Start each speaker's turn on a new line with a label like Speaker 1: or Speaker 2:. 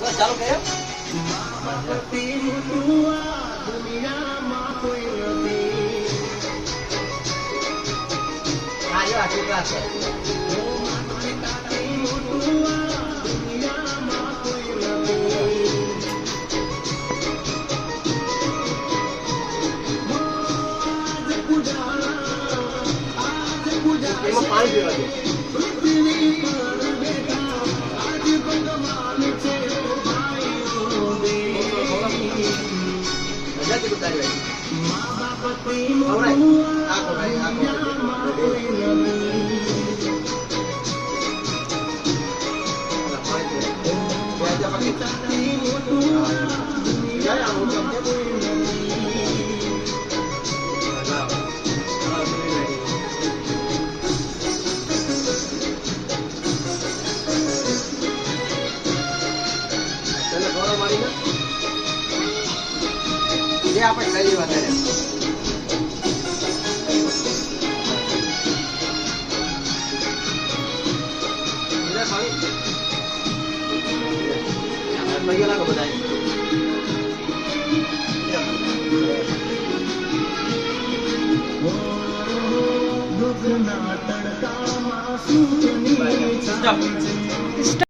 Speaker 1: ચાલુ કર્યો હા જો આટલું ક્લાસ છે એમાં પાણી પીવા દે આપણે લઈ લેવા ત્યારે લાગો બધા
Speaker 2: તડકામાં